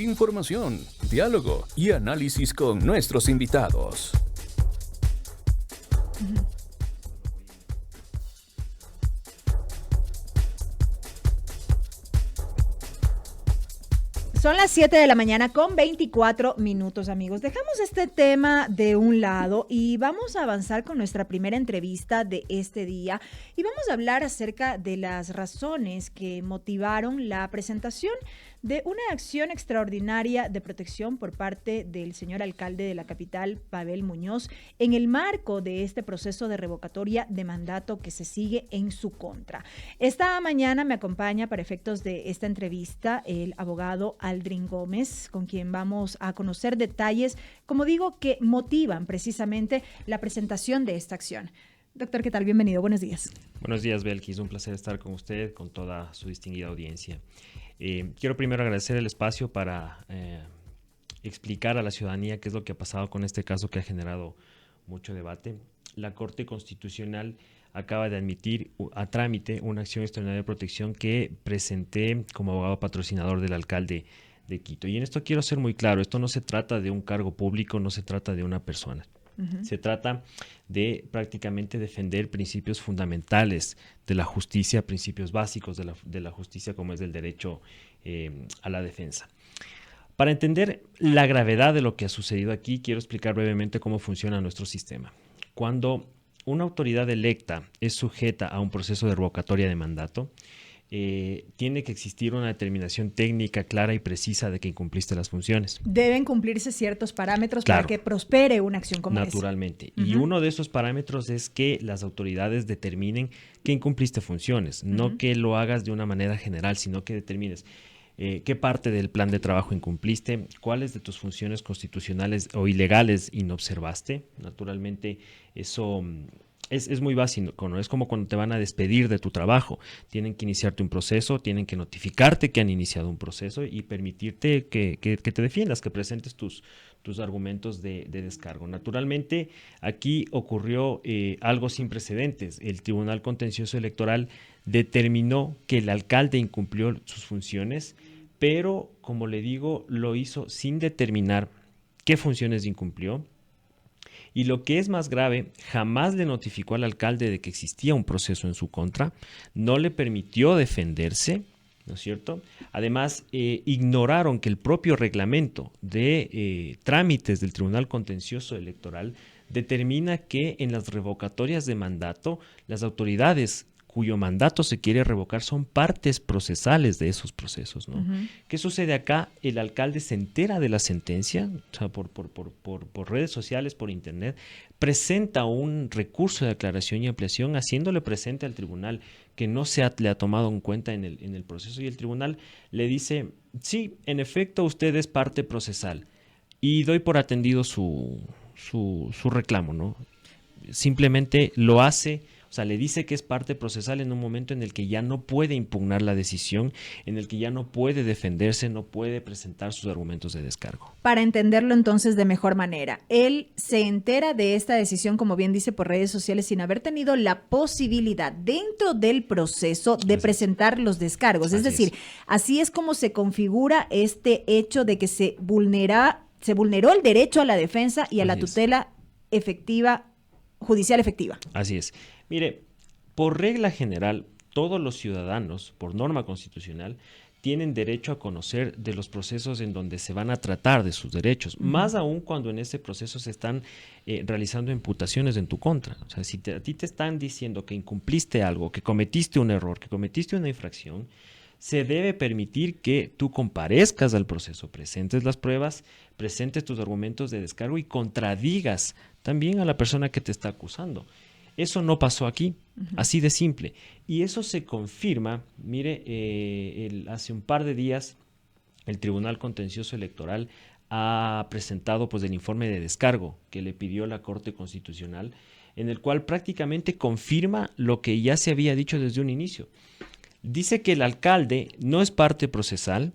información, diálogo y análisis con nuestros invitados. Son las 7 de la mañana con 24 minutos, amigos. Dejamos este tema de un lado y vamos a avanzar con nuestra primera entrevista de este día. Y vamos a hablar acerca de las razones que motivaron la presentación de una acción extraordinaria de protección por parte del señor alcalde de la capital, Pavel Muñoz, en el marco de este proceso de revocatoria de mandato que se sigue en su contra. Esta mañana me acompaña para efectos de esta entrevista el abogado Aldrin Gómez, con quien vamos a conocer detalles, como digo, que motivan precisamente la presentación de esta acción. Doctor, ¿qué tal? Bienvenido, buenos días. Buenos días, Belkis. Un placer estar con usted, con toda su distinguida audiencia. Quiero primero agradecer el espacio para explicar a la ciudadanía qué es lo que ha pasado con este caso que ha generado mucho debate. La Corte Constitucional acaba de admitir a trámite una acción extraordinaria de protección que presenté como abogado patrocinador del alcalde de Quito. Y en esto quiero ser muy claro, esto no se trata de un cargo público, no se trata de una persona. Se trata de prácticamente defender principios fundamentales de la justicia, principios básicos de la justicia, como es el derecho a la defensa. Para entender la gravedad de lo que ha sucedido aquí, quiero explicar brevemente cómo funciona nuestro sistema. Cuando una autoridad electa es sujeta a un proceso de revocatoria de mandato, tiene que existir una determinación técnica clara y precisa de que incumpliste las funciones. Deben cumplirse ciertos parámetros para que prospere una acción como esa. Naturalmente. Y uno de esos parámetros es que las autoridades determinen que incumpliste funciones, no que lo hagas de una manera general, sino que determines qué parte del plan de trabajo incumpliste, cuáles de tus funciones constitucionales o ilegales inobservaste. Naturalmente, eso es muy básico, ¿no? Es como cuando te van a despedir de tu trabajo. Tienen que iniciarte un proceso, tienen que notificarte que han iniciado un proceso y permitirte que te defiendas, que presentes tus argumentos de descargo. Naturalmente, aquí ocurrió algo sin precedentes. El Tribunal Contencioso Electoral determinó que el alcalde incumplió sus funciones, pero, como le digo, lo hizo sin determinar qué funciones incumplió. Y lo que es más grave, jamás le notificó al alcalde de que existía un proceso en su contra, no le permitió defenderse, ¿no es cierto? Además, ignoraron que el propio reglamento de trámites del Tribunal Contencioso Electoral determina que en las revocatorias de mandato, las autoridades cuyo mandato se quiere revocar son partes procesales de esos procesos, ¿no? ¿Qué sucede acá? El alcalde se entera de la sentencia, o sea, por redes sociales, por internet, presenta un recurso de aclaración y ampliación haciéndole presente al tribunal que no le ha tomado en cuenta en el proceso, y el tribunal le dice, sí, en efecto usted es parte procesal y doy por atendido su reclamo, ¿no? Simplemente lo hace. O sea, le dice que es parte procesal en un momento en el que ya no puede impugnar la decisión, en el que ya no puede defenderse, no puede presentar sus argumentos de descargo. Para entenderlo entonces de mejor manera, él se entera de esta decisión, como bien dice, por redes sociales, sin haber tenido la posibilidad dentro del proceso de presentar los descargos. Es decir, así es como se configura este hecho de que se vulneró el derecho a la defensa y a la tutela efectiva, judicial efectiva. Así es. Mire, por regla general, todos los ciudadanos, por norma constitucional, tienen derecho a conocer de los procesos en donde se van a tratar de sus derechos, más aún cuando en ese proceso se están realizando imputaciones en tu contra. O sea, si a ti te están diciendo que incumpliste algo, que cometiste un error, que cometiste una infracción, se debe permitir que tú comparezcas al proceso, presentes las pruebas, presentes tus argumentos de descargo y contradigas también a la persona que te está acusando. Eso no pasó aquí, así de simple. Y eso se confirma, mire, hace un par de días el Tribunal Contencioso Electoral ha presentado pues el informe de descargo que le pidió la Corte Constitucional, en el cual prácticamente confirma lo que ya se había dicho desde un inicio. Dice que el alcalde no es parte procesal,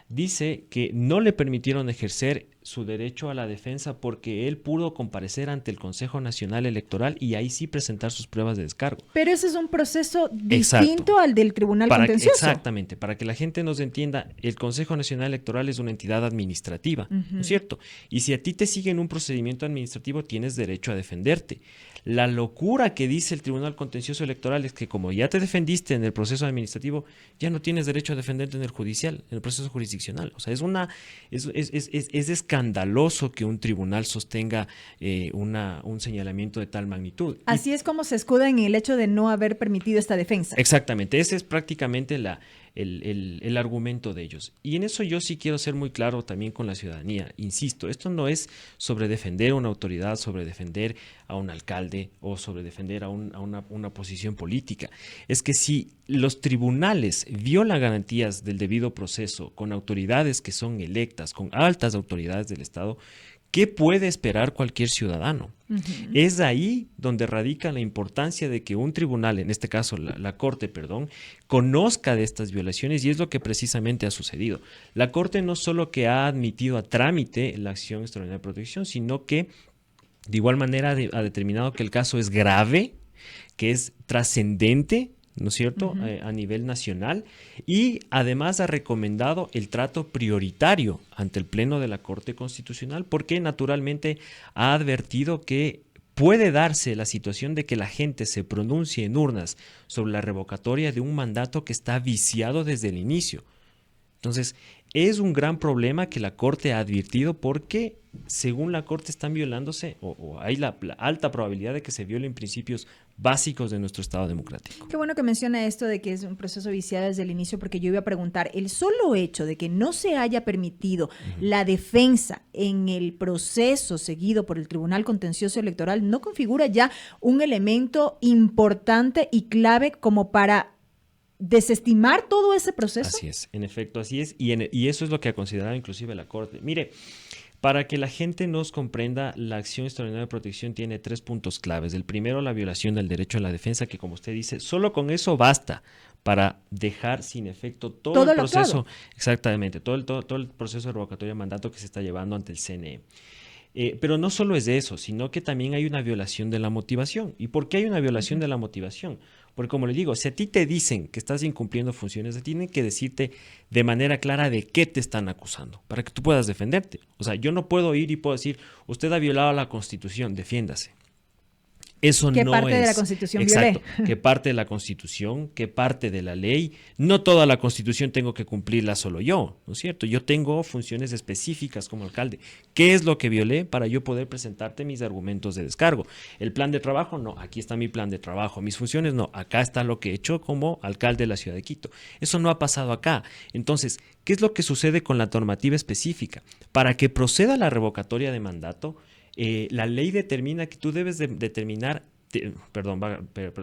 dice que no le permitieron ejercer su derecho a la defensa porque él pudo comparecer ante el Consejo Nacional Electoral y ahí sí presentar sus pruebas de descargo. Pero ese es un proceso Exacto. distinto al del Tribunal Contencioso. Exactamente, para que la gente nos entienda, el Consejo Nacional Electoral es una entidad administrativa, ¿no es cierto? Y si a ti te siguen un procedimiento administrativo, tienes derecho a defenderte. La locura que dice el Tribunal Contencioso Electoral es que como ya te defendiste en el proceso administrativo, ya no tienes derecho a defenderte en el judicial, en el proceso jurisdiccional. O sea, es escandaloso que un tribunal sostenga un señalamiento de tal magnitud. Así es como se escuda en el hecho de no haber permitido esta defensa. Exactamente, ese es prácticamente el argumento de ellos. Y en eso yo sí quiero ser muy claro también con la ciudadanía. Insisto, esto no es sobre defender a una autoridad, sobre defender a un alcalde o sobre defender a una posición política. Es que si los tribunales violan garantías del debido proceso con autoridades que son electas, con altas autoridades del Estado, ¿qué puede esperar cualquier ciudadano? Es ahí donde radica la importancia de que un tribunal, en este caso la Corte, conozca de estas violaciones, y es lo que precisamente ha sucedido. La Corte no solo que ha admitido a trámite la acción extraordinaria de protección, sino que de igual manera ha determinado que el caso es grave, que es trascendente, ¿no es cierto?, a nivel nacional, y además ha recomendado el trato prioritario ante el Pleno de la Corte Constitucional porque naturalmente ha advertido que puede darse la situación de que la gente se pronuncie en urnas sobre la revocatoria de un mandato que está viciado desde el inicio. Entonces, es un gran problema que la Corte ha advertido porque, según la Corte, están violándose o hay la alta probabilidad de que se violen principios básicos de nuestro Estado democrático. Qué bueno que menciona esto de que es un proceso viciado desde el inicio, porque yo iba a preguntar, el solo hecho de que no se haya permitido la defensa en el proceso seguido por el Tribunal Contencioso Electoral no configura ya un elemento importante y clave como para desestimar todo ese proceso. Así es, en efecto, así es, y eso es lo que ha considerado inclusive la Corte. Mire, para que la gente nos comprenda, la acción extraordinaria de protección tiene 3 puntos claves. El primero, la violación del derecho a la defensa, que como usted dice, solo con eso basta para dejar sin efecto todo el proceso, exactamente, todo el proceso de revocatoria de mandato que se está llevando ante el CNE. Pero no solo es eso, sino que también hay una violación de la motivación. ¿Y por qué hay una violación de la motivación? Porque como le digo, si a ti te dicen que estás incumpliendo funciones, tienen que decirte de manera clara de qué te están acusando, para que tú puedas defenderte. O sea, yo no puedo ir y puedo decir, usted ha violado la Constitución, defiéndase. Eso ¿Qué no parte es. de la Constitución Exacto. violé? ¿Qué parte de la Constitución? ¿Qué parte de la ley? No toda la Constitución tengo que cumplirla solo yo, ¿no es cierto? Yo tengo funciones específicas como alcalde. ¿Qué es lo que violé para yo poder presentarte mis argumentos de descargo? ¿El plan de trabajo? No, aquí está mi plan de trabajo. ¿Mis funciones? No, acá está lo que he hecho como alcalde de la ciudad de Quito. Eso no ha pasado acá. Entonces, ¿qué es lo que sucede con la normativa específica? Para que proceda la revocatoria de mandato, la ley determina que tú debes determinar,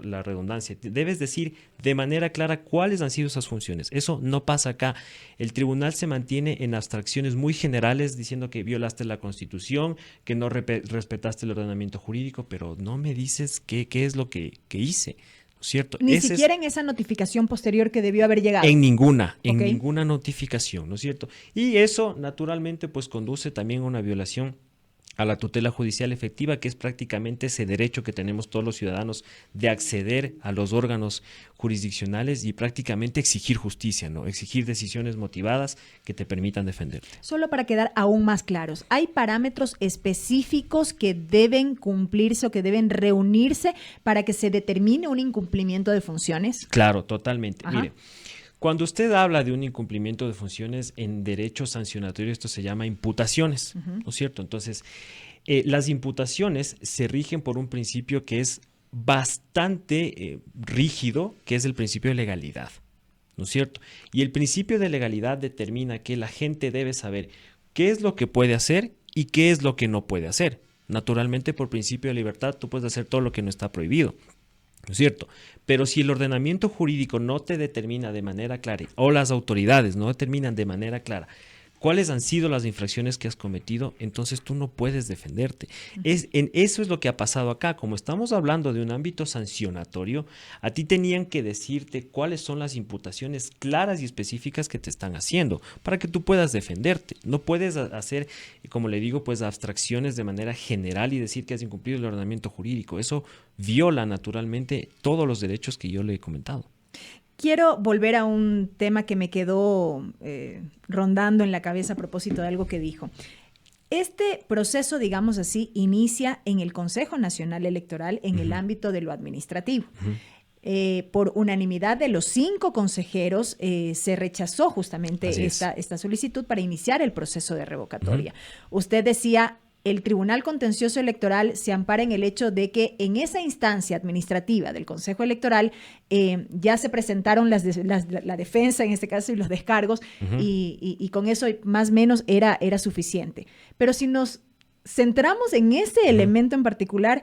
la redundancia, debes decir de manera clara cuáles han sido esas funciones. Eso no pasa acá. El tribunal se mantiene en abstracciones muy generales diciendo que violaste la Constitución, que no respetaste el ordenamiento jurídico, pero no me dices qué es lo que hice. ¿Cierto? Ni siquiera en esa notificación posterior que debió haber llegado. En ninguna notificación, ¿no es cierto? Y eso naturalmente pues conduce también a una violación a la tutela judicial efectiva, que es prácticamente ese derecho que tenemos todos los ciudadanos de acceder a los órganos jurisdiccionales y prácticamente exigir justicia, ¿no? Exigir decisiones motivadas que te permitan defenderte. Solo para quedar aún más claros, ¿hay parámetros específicos que deben cumplirse o que deben reunirse para que se determine un incumplimiento de funciones? Claro, totalmente. Ajá. Mire, cuando usted habla de un incumplimiento de funciones en derecho sancionatorio, esto se llama imputaciones, ¿no es cierto? Entonces, las imputaciones se rigen por un principio que es bastante rígido, que es el principio de legalidad, ¿no es cierto? Y el principio de legalidad determina que la gente debe saber qué es lo que puede hacer y qué es lo que no puede hacer. Naturalmente, por principio de libertad, tú puedes hacer todo lo que no está prohibido, ¿no es cierto? Pero si el ordenamiento jurídico no te determina de manera clara, o las autoridades no determinan de manera clara cuáles han sido las infracciones que has cometido, entonces tú no puedes defenderte. Eso es lo que ha pasado acá. Como estamos hablando de un ámbito sancionatorio, a ti tenían que decirte cuáles son las imputaciones claras y específicas que te están haciendo para que tú puedas defenderte. No puedes hacer, como le digo, pues abstracciones de manera general y decir que has incumplido el ordenamiento jurídico. Eso viola naturalmente todos los derechos que yo le he comentado. Quiero volver a un tema que me quedó rondando en la cabeza a propósito de algo que dijo. Este proceso, digamos así, inicia en el Consejo Nacional Electoral en el ámbito de lo administrativo. Por unanimidad de los 5 consejeros se rechazó justamente esta solicitud para iniciar el proceso de revocatoria. Usted decía, el Tribunal Contencioso Electoral se ampara en el hecho de que en esa instancia administrativa del Consejo Electoral ya se presentaron la defensa, en este caso, y los descargos, y con eso más o menos era suficiente. Pero si nos centramos en ese elemento en particular,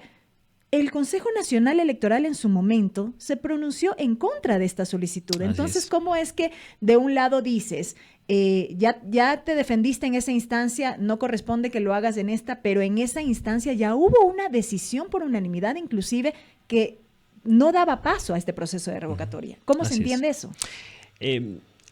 el Consejo Nacional Electoral en su momento se pronunció en contra de esta solicitud. Entonces, ¿cómo es que de un lado dices, ya te defendiste en esa instancia, no corresponde que lo hagas en esta, pero en esa instancia ya hubo una decisión por unanimidad inclusive que no daba paso a este proceso de revocatoria? ¿Cómo se entiende eso?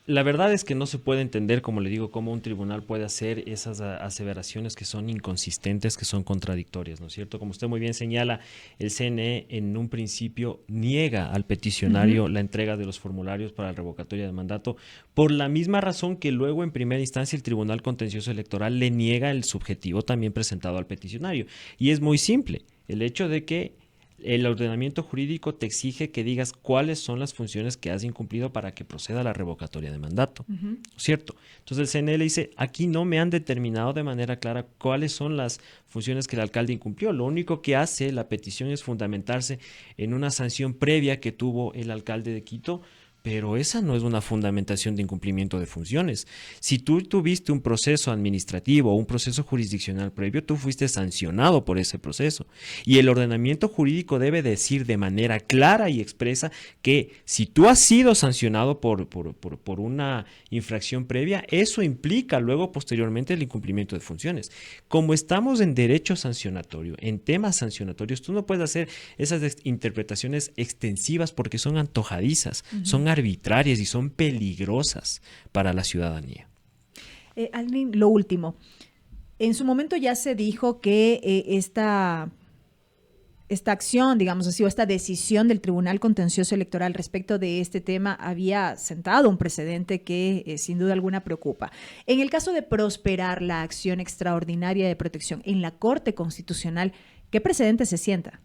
La verdad es que no se puede entender, como le digo, cómo un tribunal puede hacer esas aseveraciones que son inconsistentes, que son contradictorias, ¿no es cierto? Como usted muy bien señala, el CNE en un principio niega al peticionario la entrega de los formularios para la revocatoria de mandato, por la misma razón que luego en primera instancia el Tribunal Contencioso Electoral le niega el subjetivo también presentado al peticionario. Y es muy simple, el hecho de que el ordenamiento jurídico te exige que digas cuáles son las funciones que has incumplido para que proceda la revocatoria de mandato, ¿cierto? Entonces el CNE le dice, aquí no me han determinado de manera clara cuáles son las funciones que el alcalde incumplió. Lo único que hace la petición es fundamentarse en una sanción previa que tuvo el alcalde de Quito, pero esa no es una fundamentación de incumplimiento de funciones. Si tú tuviste un proceso administrativo o un proceso jurisdiccional previo, tú fuiste sancionado por ese proceso. Y el ordenamiento jurídico debe decir de manera clara y expresa que si tú has sido sancionado por una infracción previa, eso implica luego posteriormente el incumplimiento de funciones. Como estamos en derecho sancionatorio, en temas sancionatorios, tú no puedes hacer esas interpretaciones extensivas porque son antojadizas, son arbitrarias y son peligrosas para la ciudadanía. Alvin, lo último. En su momento ya se dijo que esta acción, digamos así, o esta decisión del Tribunal Contencioso Electoral respecto de este tema había sentado un precedente que sin duda alguna preocupa. En el caso de prosperar la acción extraordinaria de protección en la Corte Constitucional, ¿qué precedente se sienta?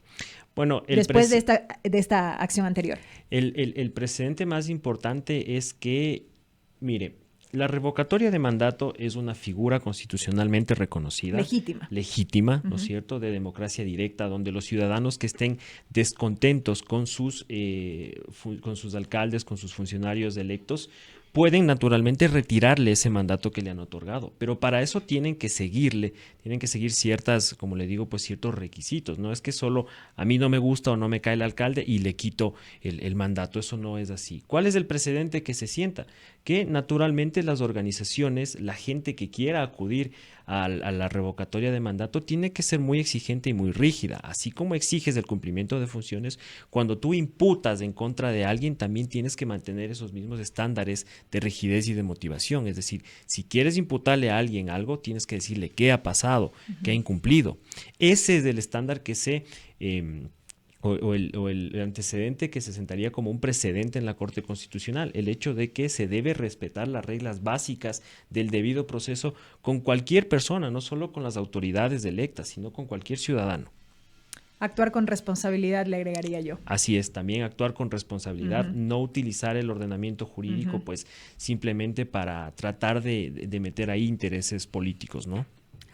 Bueno, después de esta acción anterior. El precedente más importante es que, mire, la revocatoria de mandato es una figura constitucionalmente reconocida. Legítima, ¿no es cierto?, de democracia directa, donde los ciudadanos que estén descontentos con sus alcaldes, con sus funcionarios electos, pueden naturalmente retirarle ese mandato que le han otorgado, pero para eso tienen que seguir ciertas, como le digo, pues ciertos requisitos. No es que solo a mí no me gusta o no me cae el alcalde y le quito el mandato, eso no es así. ¿Cuál es el precedente que se sienta? Que naturalmente las organizaciones, la gente que quiera acudir a la revocatoria de mandato tiene que ser muy exigente y muy rígida. Así como exiges el cumplimiento de funciones, cuando tú imputas en contra de alguien también tienes que mantener esos mismos estándares de rigidez y de motivación. Es decir, si quieres imputarle a alguien algo, tienes que decirle qué ha pasado, qué ha incumplido. Ese es el estándar que el antecedente que se sentaría como un precedente en la Corte Constitucional, el hecho de que se debe respetar las reglas básicas del debido proceso con cualquier persona, no solo con las autoridades electas, sino con cualquier ciudadano. Actuar con responsabilidad, le agregaría yo. Así es, también actuar con responsabilidad, no utilizar el ordenamiento jurídico pues simplemente para tratar de meter ahí intereses políticos, ¿no?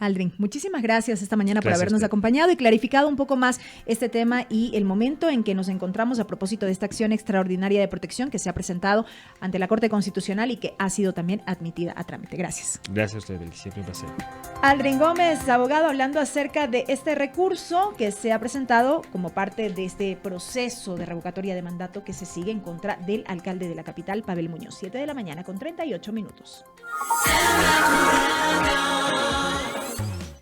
Aldrin, muchísimas gracias esta mañana por Gracias a habernos usted. acompañado y clarificado un poco más este tema y el momento en que nos encontramos a propósito de esta acción extraordinaria de protección que se ha presentado ante la Corte Constitucional y que ha sido también admitida a trámite. Gracias. Gracias a usted, Beli. Siempre un placer. Aldrin Gómez, abogado, hablando acerca de este recurso que se ha presentado como parte de este proceso de revocatoria de mandato que se sigue en contra del alcalde de la capital, Pavel Muñoz. 7 de la mañana con 38 minutos.